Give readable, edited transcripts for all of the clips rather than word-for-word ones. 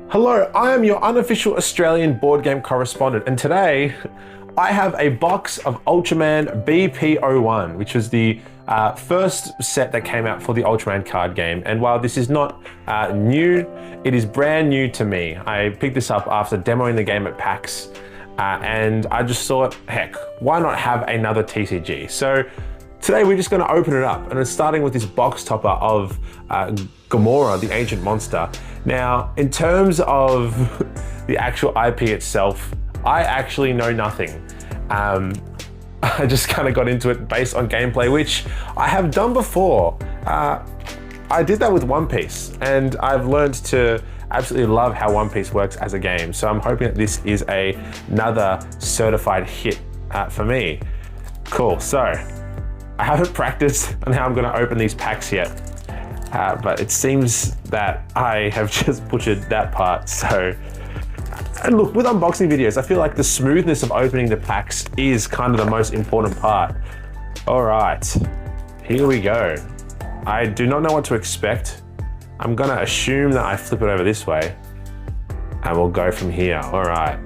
Hello, I am your unofficial Australian board game correspondent, and today I have a box of Ultraman BP01, which was the first set that came out for the Ultraman card game. And while this is not new, it is brand new to me. I picked this up after demoing the game at PAX, and I just thought, heck, why not have another TCG? So today we're just going to open it up, and it's starting with this box topper of Gamora, the ancient monster. Now, in terms of the actual IP itself, I actually know nothing. I just kind of got into it based on gameplay, which I have done before. I did that with One Piece, and I've learned to absolutely love how One Piece works as a game. So I'm hoping that this is another certified hit for me. Cool, so I haven't practiced on how I'm gonna open these packs yet. But it seems that I have just butchered that part. So, and look, with unboxing videos, I feel like the smoothness of opening the packs is kind of the most important part. All right, here we go. I do not know what to expect. I'm gonna assume that I flip it over this way and we'll go from here. All right.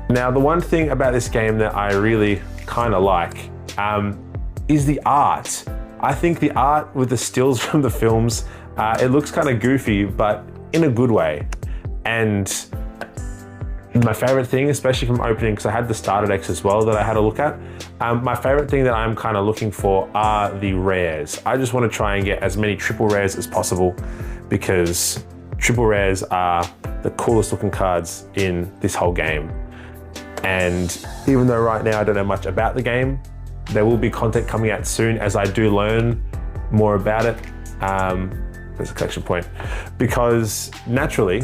Now, the one thing about this game that I really kind of like, is the art. I think the art with the stills from the films, it looks kind of goofy, but in a good way. And my favorite thing, especially from opening, because I had the starter decks as well that I had a look at, my favorite thing that I'm kind of looking for are the rares. I just want to try and get as many triple rares as possible, because triple rares are the coolest looking cards in this whole game. And even though right now I don't know much about the game, there will be content coming out soon as I do learn more about it. There's a collection point. Because naturally,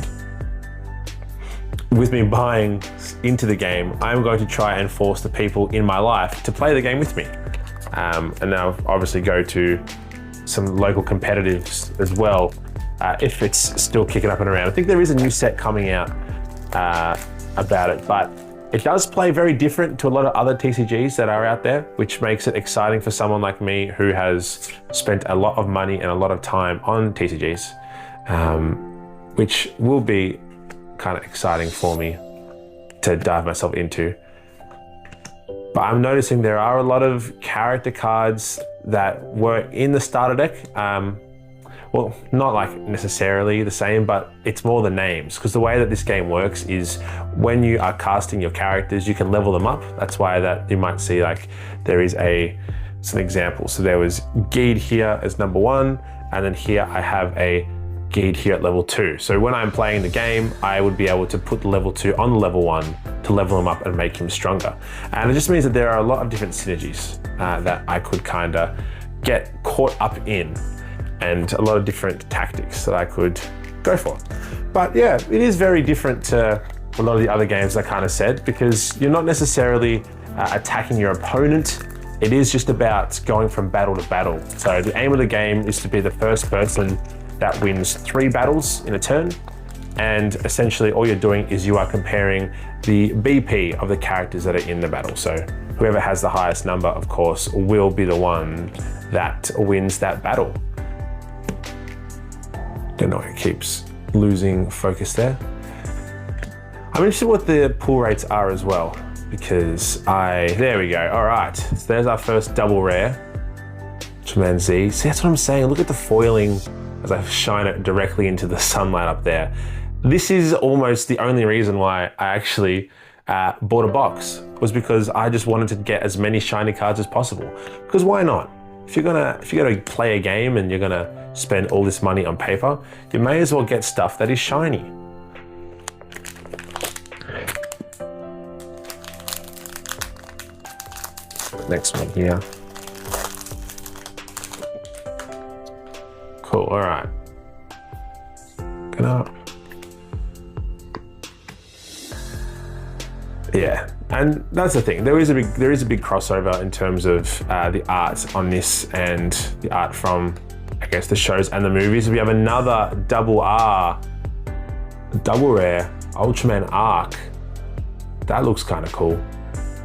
with me buying into the game, I'm going to try and force the people in my life to play the game with me. And now obviously go to some local competitives as well, if it's still kicking up and around. I think there is a new set coming out about it, but it does play very different to a lot of other TCGs that are out there, which makes it exciting for someone like me who has spent a lot of money and a lot of time on TCGs, which will be kind of exciting for me to dive myself into. But I'm noticing there are a lot of character cards that were in the starter deck. Well, not like necessarily the same, but it's more the names, because the way that this game works is when you are casting your characters, you can level them up. That's why that you might see like there is some example. So there was Geed here as number 1, and then here I have a Geed here at level 2. So when I'm playing the game, I would be able to put the level 2 on the level 1 to level him up and make him stronger. And it just means that there are a lot of different synergies that I could kind of get caught up in, and a lot of different tactics that I could go for. But yeah, it is very different to a lot of the other games I kind of said, because you're not necessarily attacking your opponent. It is just about going from battle to battle. So the aim of the game is to be the first person that wins 3 battles in a turn. And essentially all you're doing is you are comparing the BP of the characters that are in the battle. So whoever has the highest number, of course, will be the one that wins that battle. Don't know, it keeps losing focus there. I'm interested what the pull rates are as well, because there we go. All right, so there's our first double rare, Ultraman Z. See, that's what I'm saying. Look at the foiling as I shine it directly into the sunlight up there. This is almost the only reason why I actually bought a box, was because I just wanted to get as many shiny cards as possible. Because why not? If you're gonna play a game and you're gonna spend all this money on paper, you may as well get stuff that is shiny. Next one here. Cool, all right. Yeah, and that's the thing. There is a big crossover in terms of the art on this and the art from, I guess, the shows and the movies. We have another double rare Ultraman Arc. That looks kind of cool.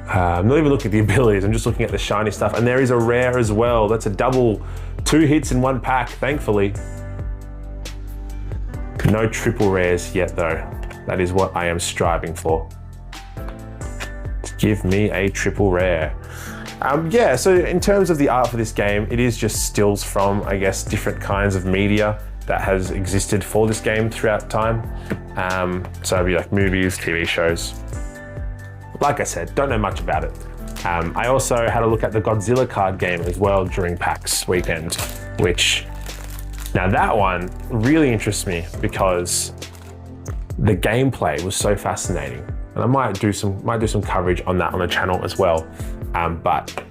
I'm not even looking at the abilities, I'm just looking at the shiny stuff. And there is a rare as well. That's a double, 2 hits in 1 pack, thankfully. No triple rares yet though. That is what I am striving for. Give me a triple rare. Yeah, so in terms of the art for this game, it is just stills from, I guess, different kinds of media that has existed for this game throughout time. So it'd be like movies, TV shows. Like I said, don't know much about it. I also had a look at the Godzilla card game as well during PAX weekend, which, now that one really interests me because the gameplay was so fascinating. And I might do some coverage on that on the channel as well. But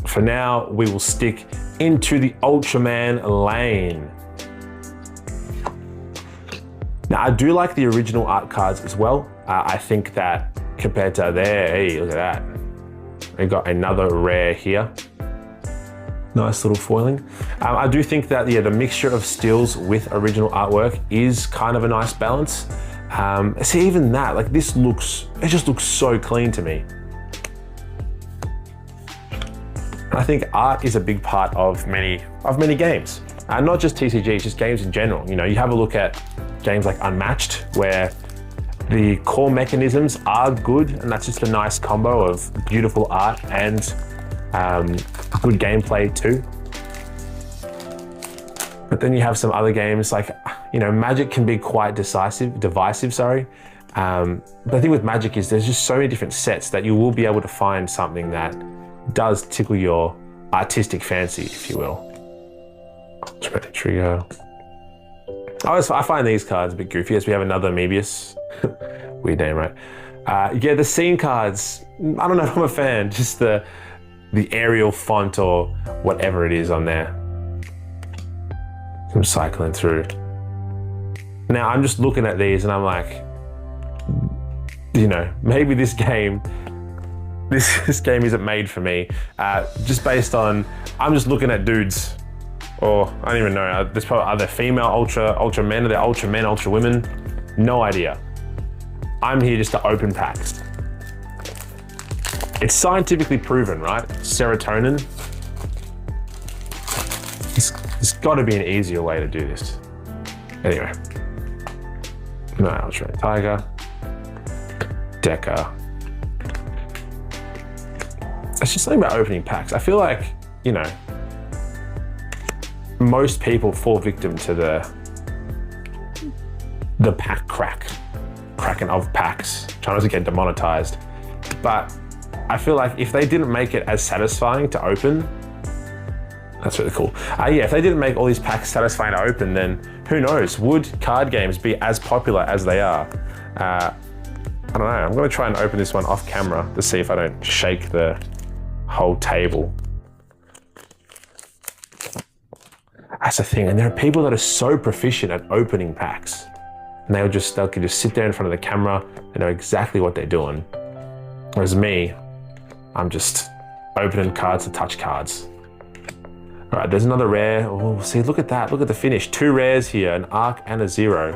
for now, we will stick into the Ultraman lane. Now, I do like the original art cards as well. I think that compared to there, hey, look at that. We got another rare here. Nice little foiling. I do think that, yeah, the mixture of stills with original artwork is kind of a nice balance. See, even that, like this it just looks so clean to me. I think art is a big part of many games. Not just TCGs, just games in general. You know, you have a look at games like Unmatched, where the core mechanisms are good, and that's just a nice combo of beautiful art and good gameplay too. But then you have some other games like, you know, Magic can be quite divisive, sorry. But the thing with Magic is there's just so many different sets that you will be able to find something that does tickle your artistic fancy, if you will. Ultraman Trio. I find these cards a bit goofy, as we have another Mebius. Weird name, right? Yeah, the scene cards, I don't know if I'm a fan, just the Arial font or whatever it is on there. I'm cycling through. Now I'm just looking at these and I'm like, you know, maybe this game isn't made for me. Just based on, I'm just looking at dudes, or I don't even know, there's probably, are there female ultra men, are there ultra men, ultra women? No idea. I'm here just to open packs. It's scientifically proven, right? Serotonin. There's gotta be an easier way to do this. Anyway. No, Ultraman Tiger. Deca. It's just something about opening packs. I feel like, you know, most people fall victim to the pack cracking of packs, trying not to get demonetized. But I feel like if they didn't make it as satisfying to open, that's really cool. Yeah, if they didn't make all these packs satisfying to open, then who knows, would card games be as popular as they are? I don't know, I'm gonna try and open this one off camera to see if I don't shake the whole table. That's the thing, and there are people that are so proficient at opening packs, and they can just sit there in front of the camera and know exactly what they're doing. Whereas me, I'm just opening cards to touch cards. All right, there's another rare. Oh, see, look at that. Look at the finish. 2 rares here, an Arc and a 0.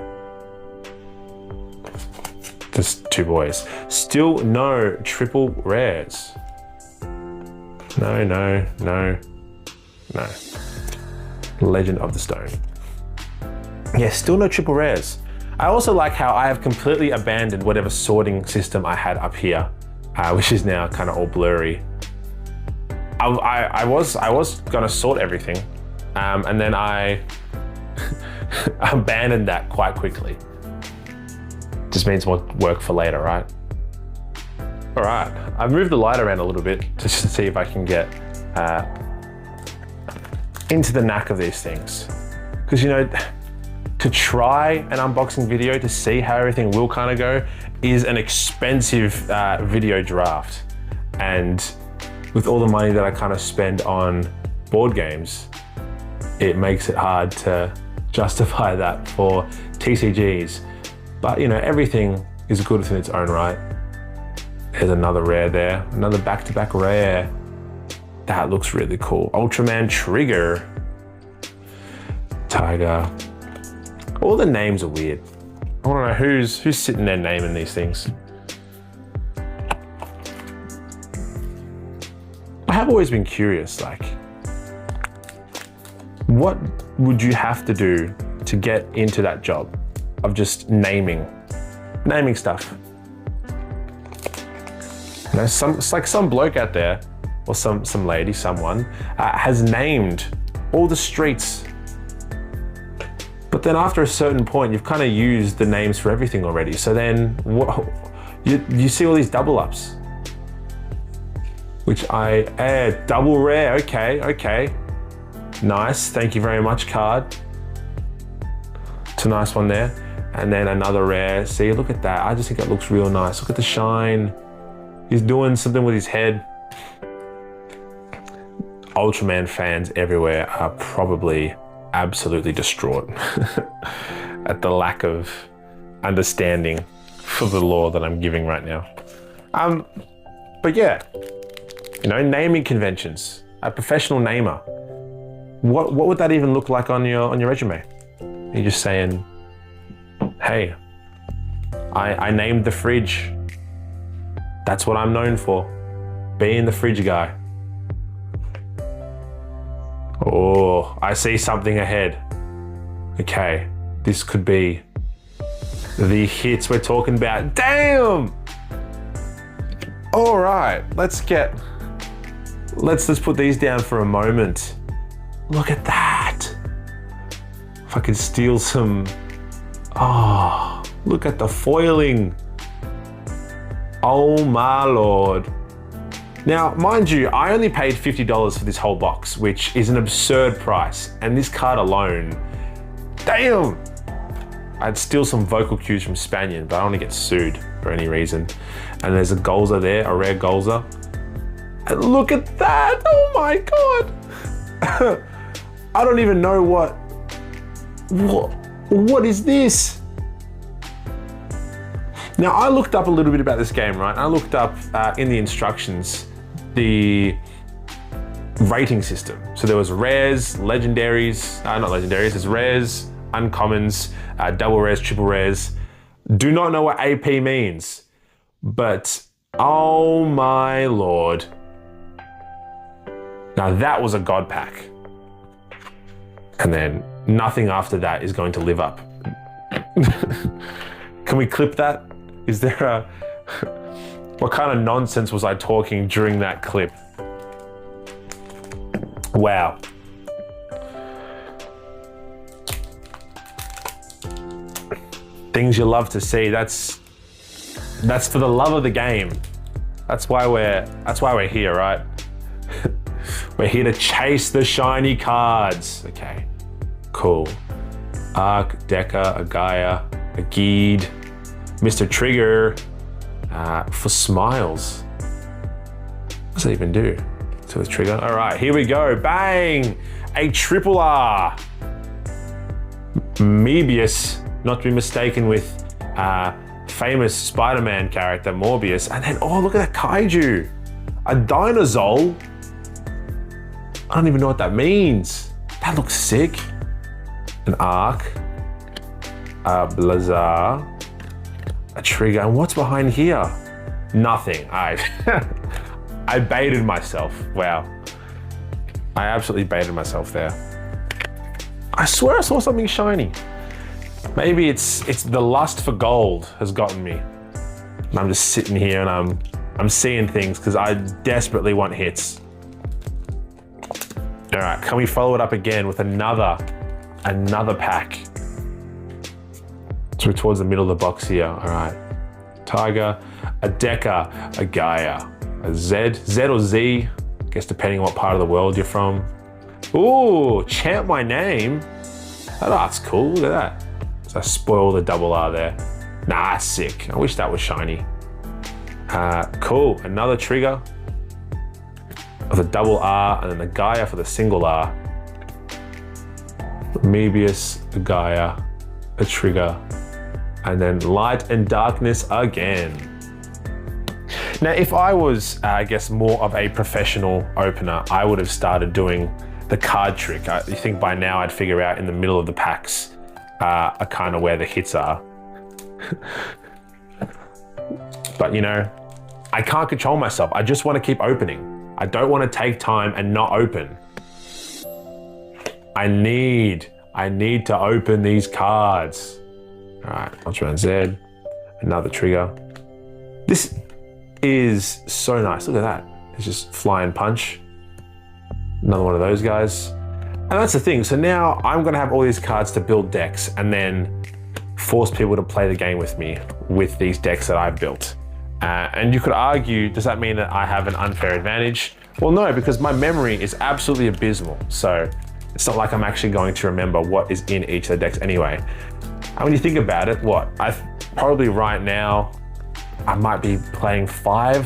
Just 2 boys. Still no triple rares. No. Legend of the Stone. Yeah, still no triple rares. I also like how I have completely abandoned whatever sorting system I had up here, which is now kind of all blurry. I was gonna sort everything, and then I abandoned that quite quickly. Just means more work for later, right? All right, I've moved the light around a little bit just to see if I can get into the knack of these things. Because, you know, to try an unboxing video to see how everything will kind of go is an expensive video draft. And with all the money that I kind of spend on board games, it makes it hard to justify that for TCGs. But, you know, everything is good within its own right. There's another rare there, another back-to-back rare. That looks really cool. Ultraman Trigger. Tiger. All the names are weird. I wanna know who's sitting there naming these things. I have always been curious, like, what would you have to do to get into that job? of just naming stuff. You know, it's like some bloke out there, or some lady, someone, has named all the streets. But then after a certain point, you've kind of used the names for everything already. So then you see all these double ups, which double rare, okay. Nice, thank you very much, card. It's a nice one there. And then another rare, see, look at that. I just think it looks real nice. Look at the shine. He's doing something with his head. Ultraman fans everywhere are probably absolutely distraught at the lack of understanding for the lore that I'm giving right now. But yeah, you know, naming conventions, a professional namer. What would that even look like on your resume? You're just saying, hey, I named the fridge. That's what I'm known for, being the fridge guy. Oh, I see something ahead. Okay, this could be the hits we're talking about. Damn! All right, let's put these down for a moment. Look at that. If I could steal some, oh, look at the foiling. Oh my Lord. Now, mind you, I only paid $50 for this whole box, which is an absurd price. And this card alone, damn! I'd steal some vocal cues from Spaniard, but I don't want to get sued for any reason. And there's a Golza there, a rare Golza. And look at that, oh my God. I don't even know what is this? Now, I looked up a little bit about this game, right? I looked up in the instructions, the rating system. So there was rares, legendaries, not legendaries, there's rares, uncommons, double rares, triple rares. Do not know what AP means, but oh my Lord. Now that was a God pack. And then nothing after that is going to live up. Can we clip that? Is there a, what kind of nonsense was I talking during that clip? Wow. Things you love to see. That's for the love of the game. That's why we're here, right? We're here to chase the shiny cards. Okay, cool. Arc, Deca, Agaya, Agid, Mr. Trigger, for smiles. What does that even do to a trigger? All right, here we go. Bang! A triple R. Mebius, not to be mistaken with famous Spider-Man character Morbius. And then, oh, look at that kaiju. A dinosaur. I don't even know what that means. That looks sick. An arc, a blazar, a trigger, and what's behind here? Nothing. I baited myself. Wow. I absolutely baited myself there. I swear I saw something shiny. Maybe it's the lust for gold has gotten me. And I'm just sitting here and I'm seeing things because I desperately want hits. All right, can we follow it up again with another pack? So we're towards the middle of the box here. All right, Tiger, a Deca, a Gaia, a Z or Z, I guess depending on what part of the world you're from. Ooh, chant my name. That art's cool, look at that. So I spoil the double R there. Nah, sick. I wish that was shiny. Cool, another trigger of the double R and then the Gaia for the single R. Mebius, a Gaia, a trigger, and then light and darkness again. Now, if I was, I guess, more of a professional opener, I would have started doing the card trick. I think by now I'd figure out in the middle of the packs are kind of where the hits are. But you know, I can't control myself. I just want to keep opening. I don't want to take time and not open. I need to open these cards. All right, Ultraman Z, another trigger. This is so nice. Look at that. It's just flying punch. Another one of those guys. And that's the thing. So now I'm gonna have all these cards to build decks and then force people to play the game with me with these decks that I've built. And you could argue, does that mean that I have an unfair advantage? Well, no, because my memory is absolutely abysmal. So it's not like I'm actually going to remember what is in each of the decks anyway. And when you think about it, I've probably right now, I might be playing 4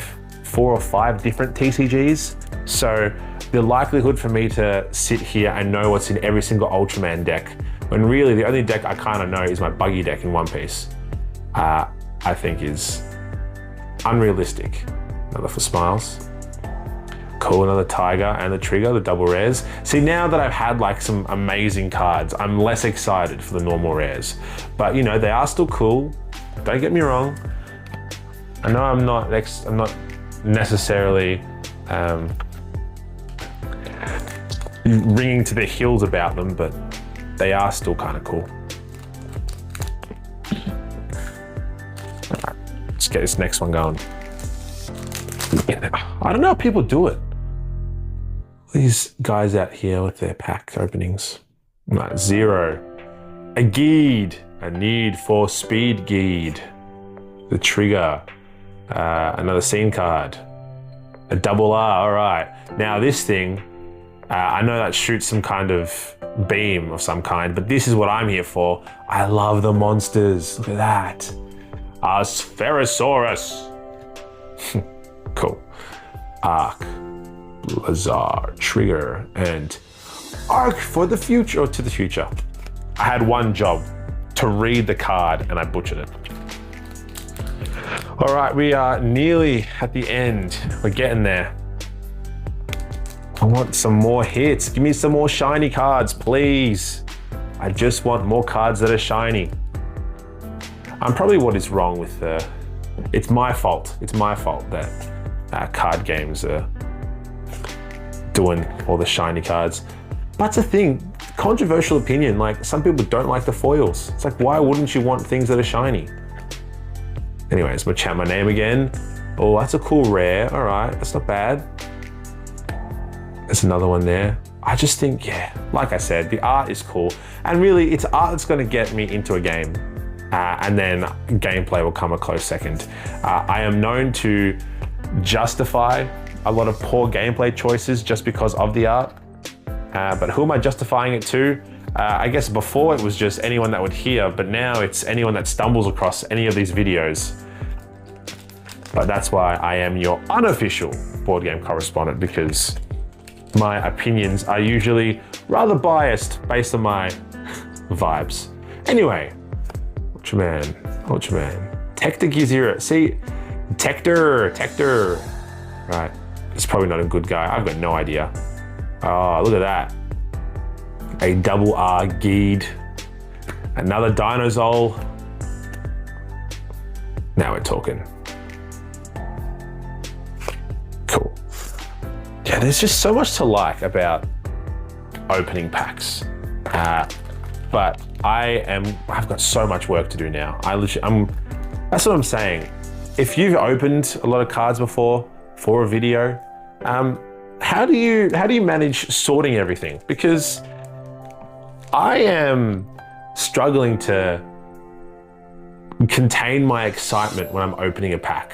or 5 different TCGs. So the likelihood for me to sit here and know what's in every single Ultraman deck, when really the only deck I kind of know is my buggy deck in One Piece, I think is unrealistic. Another for smiles. Cool, another tiger and the trigger, the double rares. See, now that I've had like some amazing cards, I'm less excited for the normal rares. But you know, they are still cool. Don't get me wrong. I know I'm not necessarily ringing to the hills about them, but they are still kind of cool. All right, let's get this next one going. I don't know how people do it. These guys out here with their pack openings. Right, 0. A guide, a need for speed guide. The trigger, another scene card. A double R, all right. Now this thing, I know that shoots some kind of beam of some kind, but this is what I'm here for. I love the monsters, look at that. A Spherosaurus. Cool. Arc, Lazar, trigger, and arc for the future, or to the future. I had one job, to read the card, and I butchered it. All right, we are nearly at the end. We're getting there. I want some more hits. Give me some more shiny cards, please. I just want more cards that are shiny. I'm probably what is wrong with it's my fault. It's my fault that card games are doing all the shiny cards. That's the thing, controversial opinion, like some people don't like the foils. It's like, why wouldn't you want things that are shiny? Anyways, I'm gonna chat my name again. Oh, that's a cool rare. All right, that's not bad. There's another one there. I just think, yeah, like I said, the art is cool. And really, it's art that's gonna get me into a game. And then gameplay will come a close second. I am known to justify a lot of poor gameplay choices just because of the art. But who am I justifying it to? I guess before it was just anyone that would hear, but now it's anyone that stumbles across any of these videos. But that's why I am your unofficial board game correspondent, because my opinions are usually rather biased based on my vibes. Anyway, Ultraman. Tector Gear Zero. See, Tector. Right, he's probably not a good guy. I've got no idea. Oh, look at that. A double R guide. Another Dinosaur. Now we're talking. Cool. Yeah, there's just so much to like about opening packs. But I've got so much work to do now. That's what I'm saying. If you've opened a lot of cards before for a video, how do you manage sorting everything? Because I am struggling to contain my excitement when I'm opening a pack.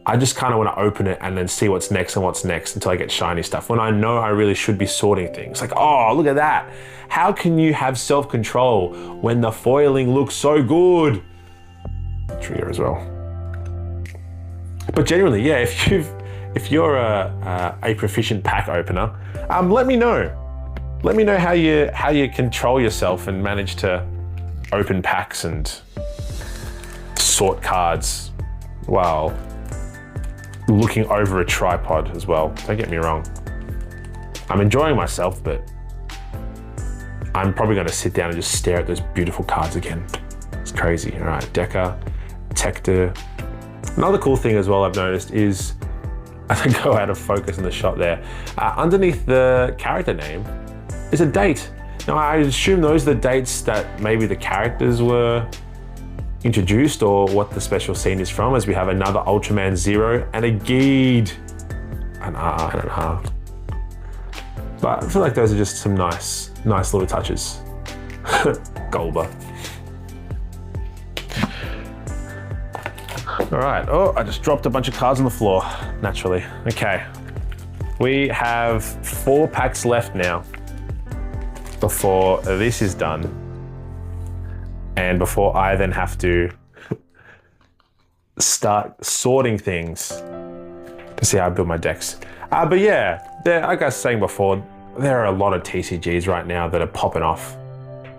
I just kind of want to open it and then see what's next until I get shiny stuff, when I know I really should be sorting things. Like, oh, look at that. How can you have self-control when the foiling looks so good? Trigger as well. But generally, yeah, if you're a proficient pack opener, let me know. Let me know how you control yourself and manage to open packs and sort cards while looking over a tripod as well. Don't get me wrong. I'm enjoying myself, but I'm probably going to sit down and just stare at those beautiful cards again. It's crazy. All right, Deca, Tector. Another cool thing as well I've noticed is, as I go out of focus in the shot there, underneath the character name is a date. Now I assume those are the dates that maybe the characters were introduced or what the special scene is from, as we have another Ultraman Zero and a Geed, an R and an R. But I feel like those are just some nice little touches. Golba. All right, oh, I just dropped a bunch of cards on the floor, naturally. Okay, we have 4 packs left now before this is done. And before I then have to start sorting things to see how I build my decks. But yeah, like I was saying before, there are a lot of TCGs right now that are popping off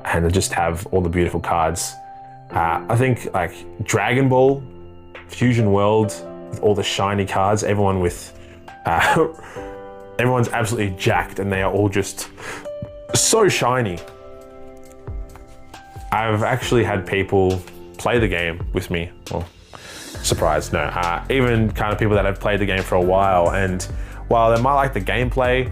and they just have all the beautiful cards. I think like Dragon Ball, Fusion World, with all the shiny cards, everyone's absolutely jacked and they are all just so shiny. I've actually had people play the game with me. Well, surprise, no. Even kind of people that have played the game for a while, and while they might like the gameplay,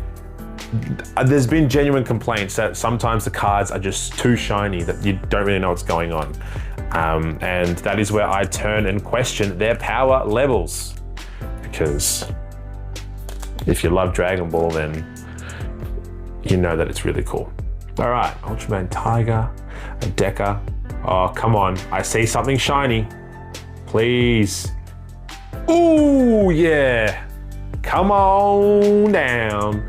there's been genuine complaints that sometimes the cards are just too shiny that you don't really know what's going on. And that is where I turn and question their power levels. Because if you love Dragon Ball, then you know that it's really cool. All right, Ultraman Tiger, a Deca. Oh, come on, I see something shiny. Please. Ooh, yeah. Come on down.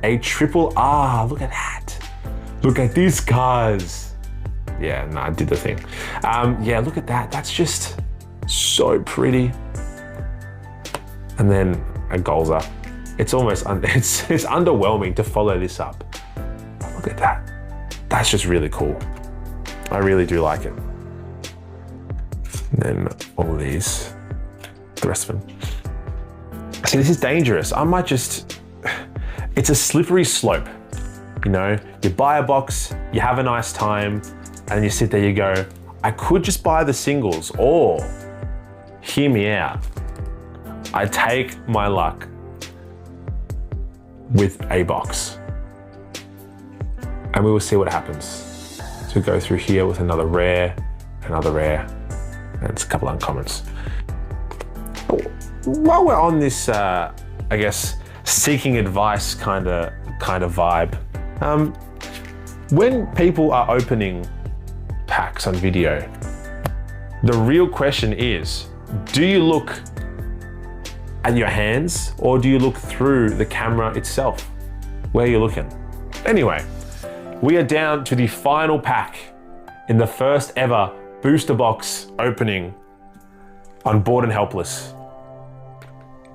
A triple R, look at that. Look at these guys. Yeah, no, I did the thing. Yeah, look at that. That's just so pretty. And then a Golza. It's almost, it's underwhelming to follow this up. Look at that. That's just really cool. I really do like it. And then all of these, the rest of them. See, this is dangerous. I might just, it's a slippery slope. You know, you buy a box, you have a nice time, and you sit there, you go, I could just buy the singles, or hear me out. I take my luck with a box. And we will see what happens. So we go through here with another rare, and it's a couple uncommons. While we're on this, I guess, seeking advice kind of vibe, when people are opening packs on video, the real question is, do you look at your hands or do you look through the camera itself? Where are you looking? Anyway, we are down to the final pack in the first ever booster box opening on Bored and Helpless.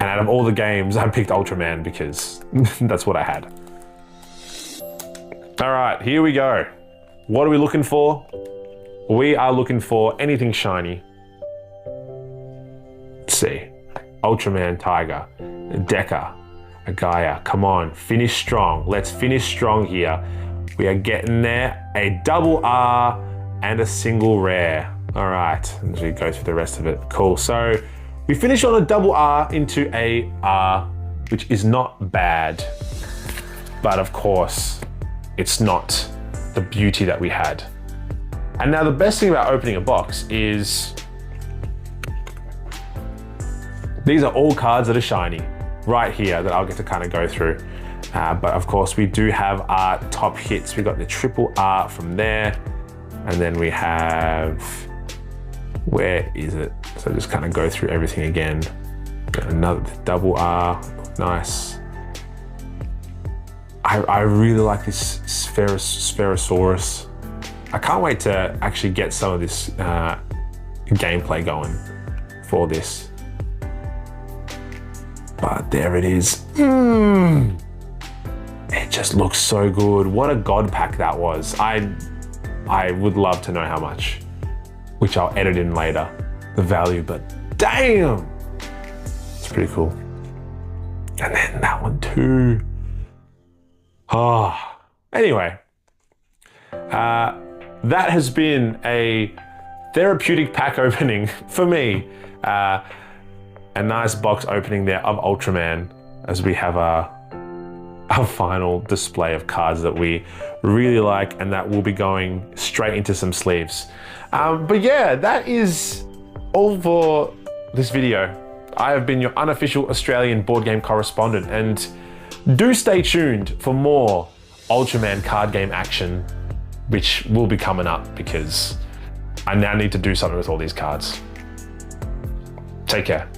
And out of all the games, I picked Ultraman because that's what I had. All right, here we go. What are we looking for? We are looking for anything shiny. Let's see. Ultraman Tiger, Deca, a Gaia. Come on, finish strong. Let's finish strong here. We are getting there. A double R and a single rare. All right, as we go through the rest of it. Cool, so we finish on a double R into a R, which is not bad. But of course, it's not the beauty that we had. And now the best thing about opening a box is these are all cards that are shiny right here that I'll get to kind of go through. But of course we do have our top hits. We got the triple R from there. And then we have, where is it? So just kind of go through everything again. Got another double R, nice. I really like this Spherosaurus. I can't wait to actually get some of this gameplay going for this. But there it is. It just looks so good. What a god pack that was. I would love to know how much, which I'll edit in later, the value, but damn, it's pretty cool. And then that one too. Anyway, that has been a therapeutic pack opening for me. A nice box opening there of Ultraman, as we have a final display of cards that we really like and that will be going straight into some sleeves. But yeah, that is all for this video. I have been your unofficial Australian board game correspondent, and do stay tuned for more Ultraman card game action, which will be coming up because I now need to do something with all these cards. Take care.